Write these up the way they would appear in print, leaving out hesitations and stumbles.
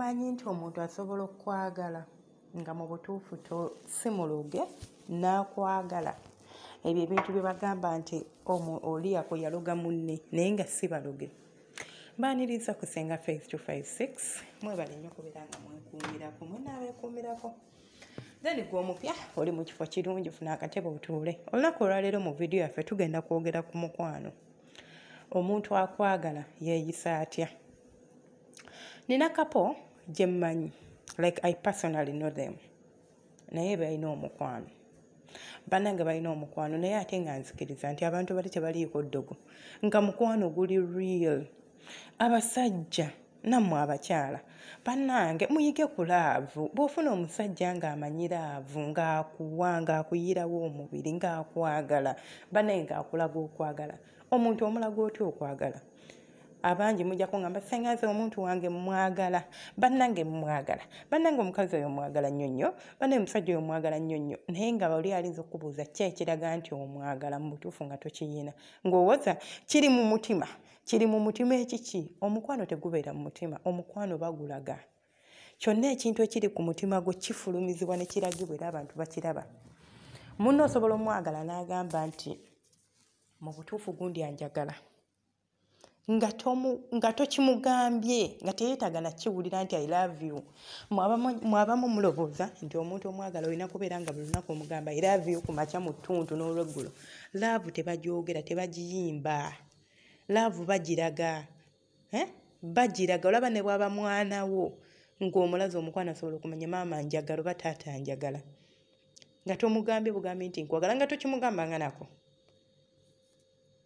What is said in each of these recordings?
Mumanyi nti omuntu asobola okwagala nga mu butuufu si muluge n'akwagala. Ebyo ebintu bye bagamba nti oli yaloga munne naye nga si baloge. Mbaaniriza ku Senga Face 256 mwebale nnyo kubeera nga mwekuumirako mwenaabeekuumirako. Then gwe omupya oli mu kifo kirungi, funa akatebe otuule. Olunaku olwaleero mu vidiyo yaffe tugenda kwogera ku mukwano. Omuntu akwagala yeeyisa atya? Nina kapo gye mmanyi, like I personally know them, naye balina omukwano. Bannange balina omukwano naye ate nga nzikiriza nti abantu bali tebaliiko ddogo, nga mukwano guli real. Abasajja nammwe abakyala bannange muyige ku laavu. Bw'ofuna omusajja ng'amanyi laavu, ng'akuwa, ng'akuyirawo omubiri, ng'akwagala, bannange ng'akulaga okwagala, omuntu omulaga otya okwagala? Abangi mujja kungamba Senga nze omuntu wange mwagala. Bannange mwagala, bannange omukazi oyo mwagala nnyo nnyo, bannange omusajja oyo mwagala nnyo nnyo, naye nga oli alinza okubuuza ki ekiraga nti omwagala mu butuufu nga tokiyina, ng'owooza kiri mu mutima. Kiri mu mutima ekiki? Omukwano tegubeera mu mutima, omukwano bagulaga. Kyonna ekintu ekiri ku mutima gwo kifulumizibwa ne kiragibwa era abantu bakiraba. Muno osobola omwagala n'agamba nti mu butuufu gundi anjagala, nga tokimugambye, nga teyeetaaga na kiwulira nti I love you. Mwabamu mulowooza nti omuntu omwagala olina kubeera nga buli lunaku omugamba I love you ku makya mu ttuntu n'olweggulo. Laavu tebagyogera, tebagiyimba. Laavu bagiraga. Bagiraga. Olaba ne bwaba mwana wo ng'omulaze omukwano asobola okumanya maama njagala oba taata njagala. Nga tomugambye bugambi nti nkwagala, nga tokimugambanga nako.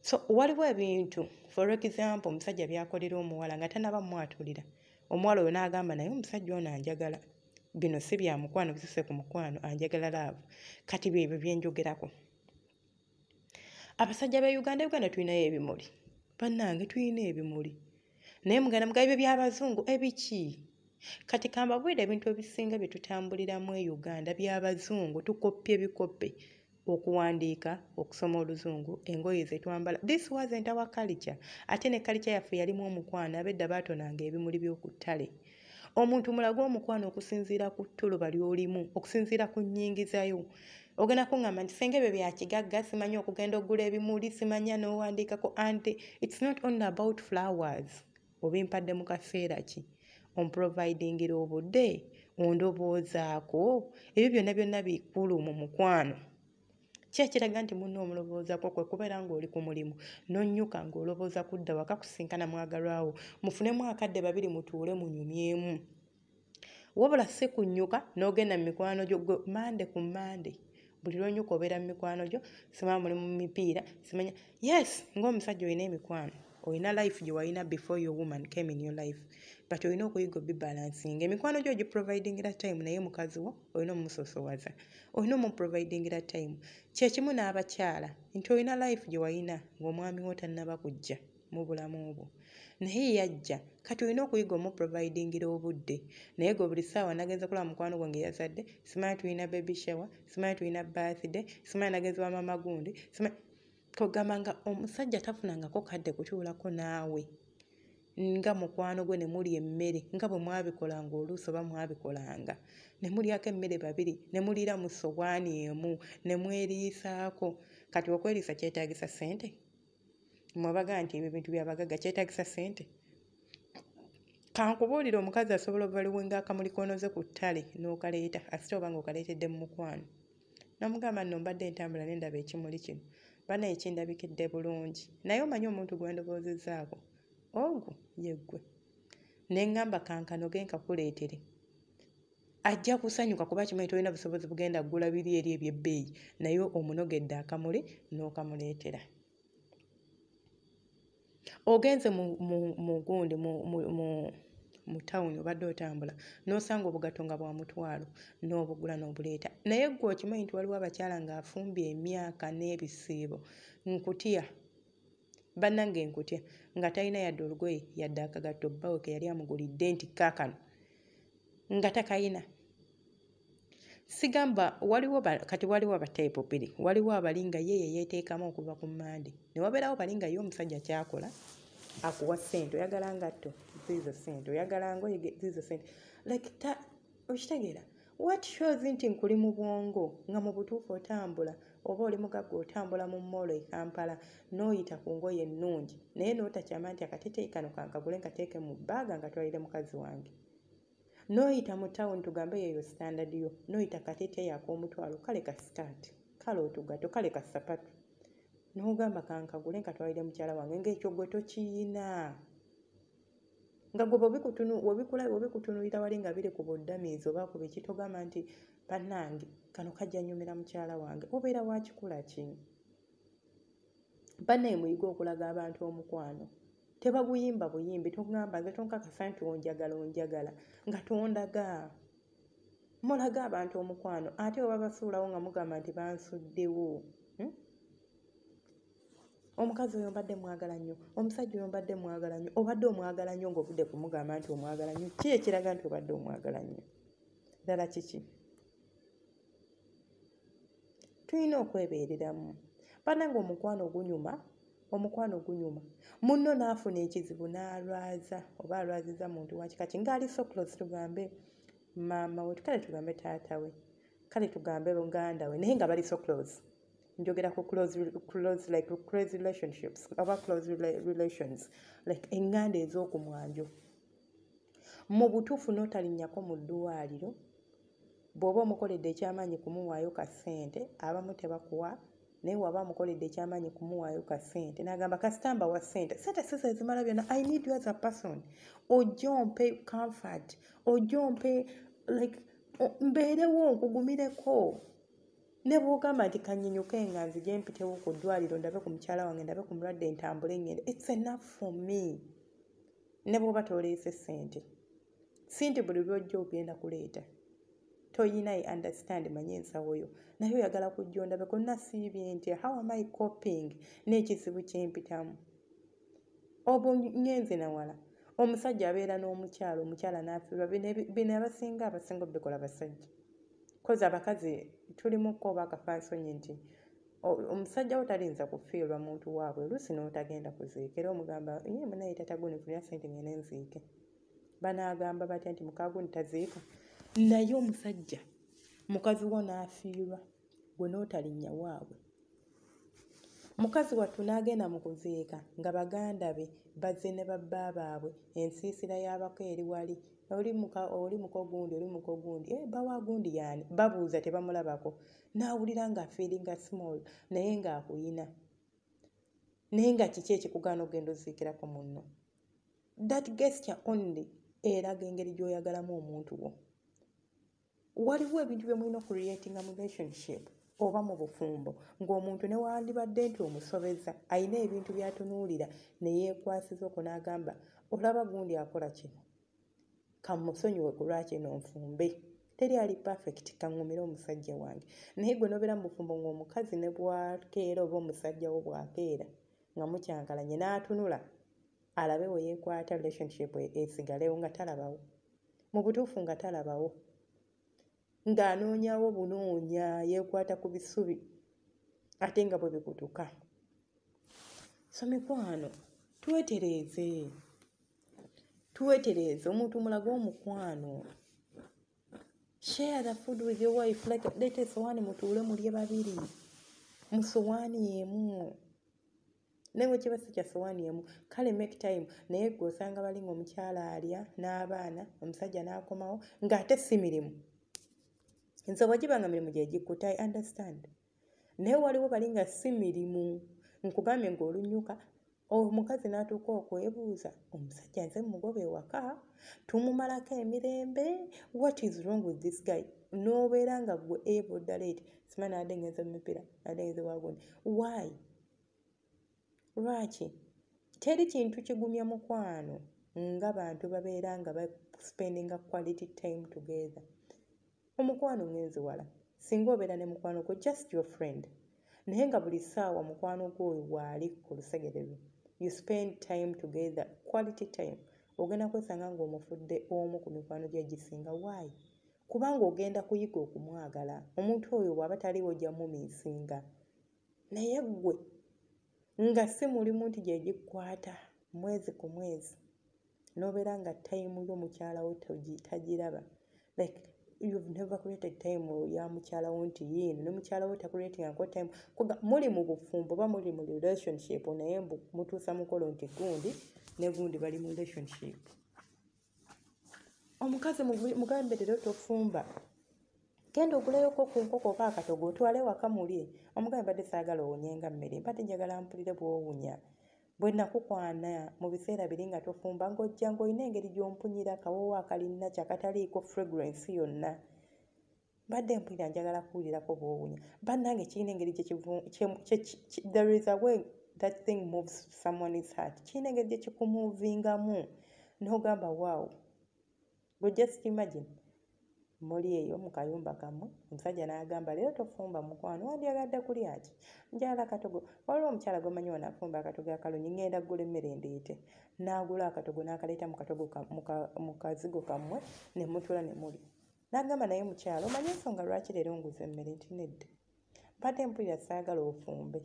So waliwo ebintu, for example, omusajja byakolera omuwala nga tanaba mwatulira. Omuwala oyo n'agamba naye omusajja ono anjagala. Bino si bya mukwano, bisuse ku mukwano, anjagala laavu. Kati byebyo byenjogerako. Abasajja be Uganda tulinayo ebimuli. Bannange tulina ebimuli. Naye muganda mugabe by'abazungu ebiki? Kati kambabwira ebintu ebisinga bye tutambuliramu e Uganda by'abazungu, tukoppye bikoppe. Okuwandiika, okusoma oluzungu, engoye ze twambala. This wasn't our culture. Ate ne culture yaffe yalimu omukwano, abedda baatonanga ebimuli by'oku ttale. Omuntu mulaga omukwano okusinziira ku ttuluba ly'olimu, okusinziira ku nnyingizayo. Ogenda kungamba nti Senga ebyo bya kigagga, simanyi okugenda oggula ebimuli, simanya n'owandiikako. Anti it's not only about flowers. Obimpadde mu kaseera ki? Omprovidingira obudde, ondoboozaako. Ebyo byonna byonna bikulu mu mukwano. Kyekiraga nti munno omuloboozaako kwe kubeera ng'oli ku mulimu n'onnyuka ng'olobooza kudda waka kusinkana mwagalwawo, mufunemu akadde babiri mutuule munyumyemu. Wabula si kunnyuka n'ogenda mu mikwano gyo mande ku mande. Buli lw'onyuka obeera mu mikwano gyo, simanya muli mu mipiira, simanya. Yes, ng'omusajja olina emikwano. Olina life gye walina before your woman came in your life. But olina okuyiga obibalancing. Emikwano gyo ogiprovidingira time naye mukazi wo olina omusosowaza. Olina omuprovidingira time. Kyekimu n'abakyala nti olina life gye walina ng'omwami wo tannaba kujja mu bulamu obwo. Naye yajja, kati olina okuyiga omuprovidingira obudde. Naye gwe buli ssaawa nagenza kulaba mukwano gwange yazadde, simanyi tulina baby shower, simanyi tulina birthday, simanyi nagenza wa mama gundi, simanyi kogamba nga omusajja tafunangako kadde kutuulako naawe. Nga mukwano gwe ne muli emmere, nga bwe mwabikolanga oluusi oba mwabikolanga. Ne mulyako emmere babiri, ne muliira mu ssowaani emu, ne mweriisaako. Kati okweriisa kyetaagisa ssente? Mwabaga nti ebyo bintu by'abagagga kyetaagisa ssente? Kankubuulire omukazi asobola obaliwenga akamuli konoze ku ttale n'okaleeta, asite oba ng'okaleetedde mu mukwano. Namugamba nno mbadde ntambula n'endaba ekimuli kino. Bana ekindabikidde bulungi. Naye omanyi omuntu gwe ndowoozezaako? Ogwo ye ggwe. Ne ngamba kankanoge nkakuleetere. Ajja kusanyuka kuba kimanyi tolina busobozi bugenda ggula biri eri eby'ebbeeyi, naye omunogedde akamuli n'okamuleetera. Ogenze mu gundi mu tawuni obadde otambula n'osanga obugato nga bwa mutwalo n'obugula n'obuleeta. Naye ggwe okimanyi nti waliwo abakyala ng'afumbye emyaka n'ebisiibo. Nkutya. Bannange nkutya. Nga talina yadde olugoye yadde akagatto bbawe ke yali amugulidde nti kaakano. Nga takayina. Sigamba kati waliwo abateepo bbiri. Waliwo abali nga ye yeeteekamu okuva ku mmande. Ne wabeerawo bali nga ye omusajja kyakola akuwa ssente, oyagala ngatto ziizo ssente, oyagala ngoye ziizo ssente. Like okitegeera, what shows nti nkuli mu bwongo nga mu butuufu otambula oba oli mugagga otambula mu mmoolo e Kampala n'oyita ku ngoye ennungi naye n'otakyama nti akateteeyi kano kankagule nkateeke mu bbaaga nga twalire mukazi wange. N'oyita mu tawuni tugambe yeeyo standard yo, n'oyita kateteeyi ak'omutwalo, kale ka sikaati, kale otugatto, kale ka sapatu, n'ogamba kankagule nkatwalire mukyala wange, ng'ekyo gwe tokiyina. Nga gwe webikutunuulira wali nga biri ku buddamiizi oba ku biki togamba nti bannange kano kajja nnyumira mukyala wange, obeera wakikula ki? Bannaye muyiga okulaga abantu omukwano. Tebaguyimba buyimbi, togamba nze tonkakasa nti onjagala nga tondaga. Mulaga abantu omukwano ate oba basuulawo nga mugamba nti bansuddewo. Omukazi oyo mbadde mwagala nnyo, omusajja oyo mbadde mwagala nnyo, obadde omwagala nnyo ng'ovudde kumugamba nti omwagala nnyo. Ki ekiraga nti obadde omwagala nnyo? Ddala kiki? Tulina okwebeereramu. Bannange omukwano gunyuma. Muno n'afuna ekizibu n'alwaza oba alwaziza muntu wa kika ki ng'ali so close, tugambe maama we, kale tugambe taata we, kale tugambe muganda we, naye nga bali so close. Njogera ku close relationships oba close relations, like enganda ez'okumwanjo. Mu butuufu n'otalinnyako mu ddwaliro, bw'oba omukoledde ekyamaanyi kumuwaayo ka ssente, abamu tebakuwa, naye waba omukoledde ekyamaanyi kumuwaayo ka ssente n'agamba kasita mbawa ssente si ezimala byonna, I need you as a person. Ojja ompe comfort, ojja ompe like mbeerewo nkugumireko. Ne bw'ogamba nti kanyinyuke nga nzije mpitewo ku ddwaliro ndabe ku mukyala wange, ndabe ku mulwadde ntambule ngende, it's enough for me. Ne bw'oba toleese ssente, si nti buli lwojja ogenda kuleeta, toyina understand manye ensawo yo, naye oyagala kujja ondabe ko nasiibye ntya, how am I coping n'ekizibu kyempitamu. Obunyenzi nawala omusajja abeera n'omukyala, omukyala n'afiirwa. Bino abasinga obikola basajja, kozi abakazi tulimukko oba akafansonyi nti omusajja wo talinza kufiirwa muntu waabwe, oluusi n'otagenda kuziika era omugamba ye munaye tatagunikulira ssente ngende nziike. Banaagamba batya nti mukaagu ntaziika? Naye omusajja mukazi wo n'afiirwa, gwe n'otalinnya waabwe. Mukazi wattu n'agenda mu kuziika nga baganda be bazze ne babba baabwe, ensiisira y'abako eri wali, oli muko gundi, bawa gundi yaani, babuuza tebamulabako, n'awulira nga feelinga small naye ng'akuyina, naye nga kiki ekikugaana ogenda oziikirako munno. That gesture only eraga engeri gy'oyagalamu omuntu wo. Waliwo ebintu bye mulina okucreatinga mu relationship oba mu bufumbo ng'omuntu ne wandibadde nti omusobeza ayina ebintu by'atunuulira ne yeekwasiza okwo n'agamba olaba gundi akola kino, kamusonyiwe ku lwakino nfumbe. Teri ali perfect, kaŋŋumire omusajja wange. Naye gwe n'obeera mu bufumbo ng'omukazi ne bwakeera oba omusajja wo bwakeera nga mukyankalanye n'atunula alabe we yeekwata, relationship esigalewo nga talabawo, mu butuufu nga talabawo, ng'anoonyawo bunoonya, yeekwata ku bisubi ate nga bwe bikutuka. So mikwano, twetereeze, omuntu mulage omukwano. Share the food with your wife, like leeta essowaani mutuule mulye babiri mu ssowaani emu. Naye kiba si kya ssowaani emu, kale make time. Naye gwe osanga bali ng'omukyala alya n'abaana, omusajja n'akomawo ng'ate si mirimu. Nze bw'agibanga mirimu gye gikkuta, I understand. Naye waliwo bali nga si mirimu, nkugambye ng'olunnyuka omukazi n'atuuka okwebuuza, omusajja nze mugoba ewaka, tumumalako emirembe, what is wrong with this guy? N'obeera nga gwe ebo ddala eti simanyi nadde ngenze mu mipiira, nadde ngenze wagundi. Why? Lwaki? Teri kintu kigumya mukwano nga bantu babeera nga spending quality time together. Omukwano ngenzi wala, singa obeera ne mukwano gwo, just your friend, naye nga buli ssaawa mukwano gwo waali ku lusegere lwe, you spend time together, quality time, ogenda kwesanga ng'omufudde omu ku mikwano gye gisinga. Why? Kubanga ogenda kuyiga okumwagala. Omuntu oyo bw'aba taliwo ojja mumiisinga, naye gwe nga si mulimu nti gye gikkwata, mwezi ku mwezi n'obeera nga time y'omukyalawo tagiraba, like you've never created time ya mukyalawo nti yiino ne mukyalawo takuleetingako time muli mu bufumbo oba muli mu relationship naye mutuusa mukolo nti gundi ne gundi bali mu relationship. Omukazi mugambe leero tofumba, genda ogulayoko ku nkoko oba akatogo otwale waka mulye. Omugambe mbadde saagala owunyenga mmere, mbadde njagala mpulire bw'owunya. Bwe nakukwana mu biseera biri nga tofumba ng'ojja ng'olina engeri gy'ompunyira akawoowo akalinna kyakataliiko fragrance yonna. Mbadde mpulira njagala kuwulirako bw'owunya. Bannange kirina engeri there is a way that thing moves someone's heart. Kirina engeri gye kikumuvingamu n'ogamba wow. But just imagine muli eyo mu kayumba kammwe omusajja n'agamba leero tofumba mukwano wandyagadde kulya ki? Njala akatogo. Waliwo omukyala gwemanyi wanafumba akatogo akalungi ngenda kugula emmere ndeete. N'agula akatogo n'akaleeta mu kazigo kammwe ne mutula ne muli. N'agamba naye mukyala omanyi ensonga lwaki leero nguza emmere nti nedda. Mbadde mpulira saagala ofumbe.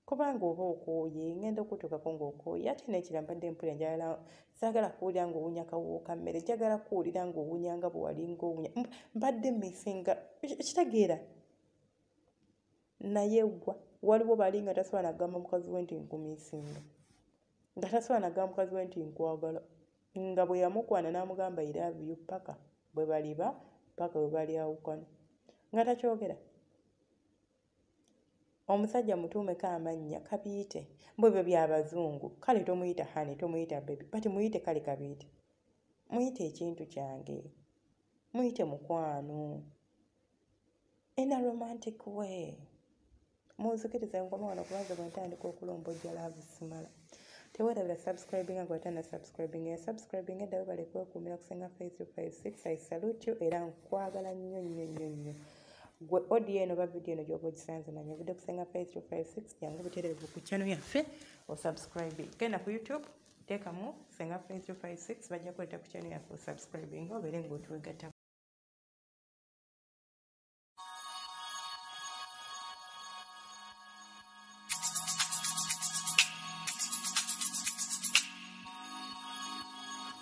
Kubanga oba okooye ngenda okutuukako ng'okooye ate n'ekira mbadde mpulira njagala saagala kuwulira ng'owunya kawoowo ka mmere, njagala kuwulira ng'owunya nga bwe wali ng'owunya. Mbadde mmisinga kitegeera naye waliwo bali nga tasobola nagamba mukazi we nti nkumiisinga, nga tasobola nagamba mukazi we nti nkwagala, nga bwe yamukwana n'amugamba I love you paka bwe baliba paka bwe balyawukana nga takyogera. Omusajja mutuumeko amannya kabiyite mbwebyo by'abazungu. Kale tomuyita honey, tomuyita baby, bati muyite kale kabiyite, muyite ekintu kyange, muyite mukwano in a romantic way. Munzikirize nkome wano kubanga bwe ntandika okulombojja laavu simala. Teweerabira subscribing nga watana subscribing ya subscribing eddawe bale kwekuumira ku Senga Face 256. I salute you era nkwagala nnyo. Gwe audio eno ba video eno gy'oba ogisanze manya video ku Senga Face 256 jangu butereevu ku channel yaffe osubscribe. Genda ku YouTube teekamu Senga Face 256 bajja kuleeta ku channel yaffe osubscribing obeere ng'otwegatta.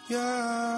Yeah.